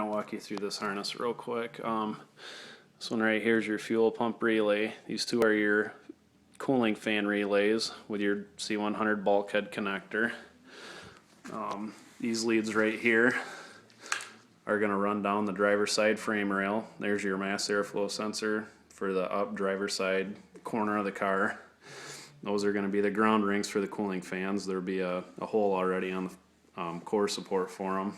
kind of walk you through this harness real quick. This one right here is your fuel pump relay. These two are your cooling fan relays with your C100 bulkhead connector. These leads right here are going to run down the driver's side frame rail. There's your mass airflow sensor for the up driver's side corner of the car. Those are going to be the ground rings for the cooling fans. There'll be a hole already on the core support for them.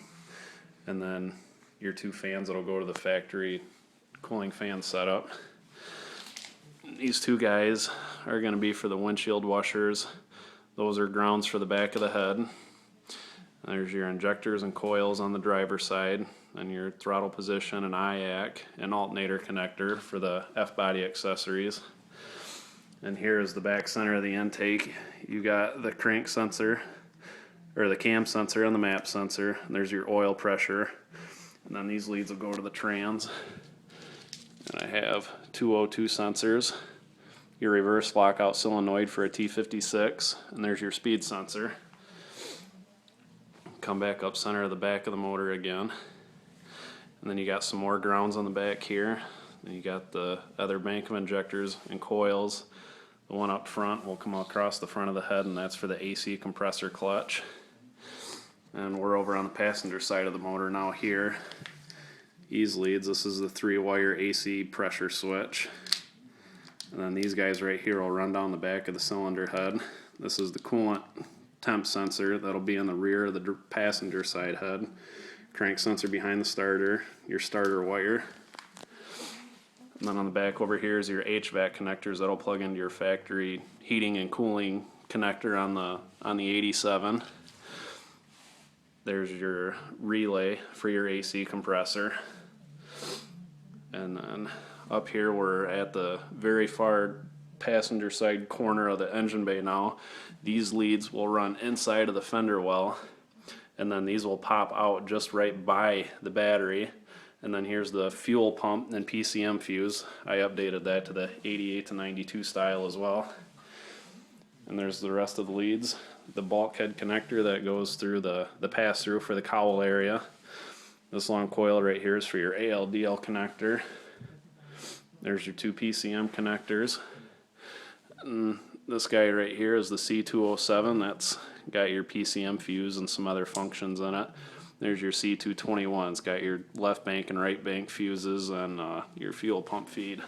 And then your two fans that'll go to the factory cooling fan setup. These two guys are going to be for the windshield washers. Those are grounds for the back of the head. There's your injectors and coils on the driver's side, and your throttle position and IAC and alternator connector for the F-body accessories. And here is the back center of the intake. You got the crank sensor, or the cam sensor and the map sensor. And there's your oil pressure. And then these leads will go to the trans. And I have two O2 sensors, your reverse lockout solenoid for a T56, and there's your speed sensor. Come back up center of the back of the motor again. And then you got some more grounds on the back here. And you got the other bank of injectors and coils. The one up front will come across the front of the head, and that's for the AC compressor clutch. And we're over on the passenger side of the motor now here. These leads, this is the 3-wire AC pressure switch. And then these guys right here will run down the back of the cylinder head. This is the coolant temp sensor that'll be in the rear of the passenger side head. Crank sensor behind the starter, your starter wire. And then on the back over here is your HVAC connectors that'll plug into your factory heating and cooling connector on the 87. There's your relay for your AC compressor. And then up here we're at the very far passenger side corner of the engine bay now. These leads will run inside of the fender well, and then these will pop out just right by the battery. And then here's the fuel pump and PCM fuse. I updated that to the 88 to 92 style as well. And there's the rest of the leads. The bulkhead connector that goes through the pass-through for the cowl area. This long coil right here is for your ALDL connector. There's your two PCM connectors. And this guy right here is the C207. That's got your PCM fuse and some other functions in it. There's your C221. It's got your left bank and right bank fuses and your fuel pump feed.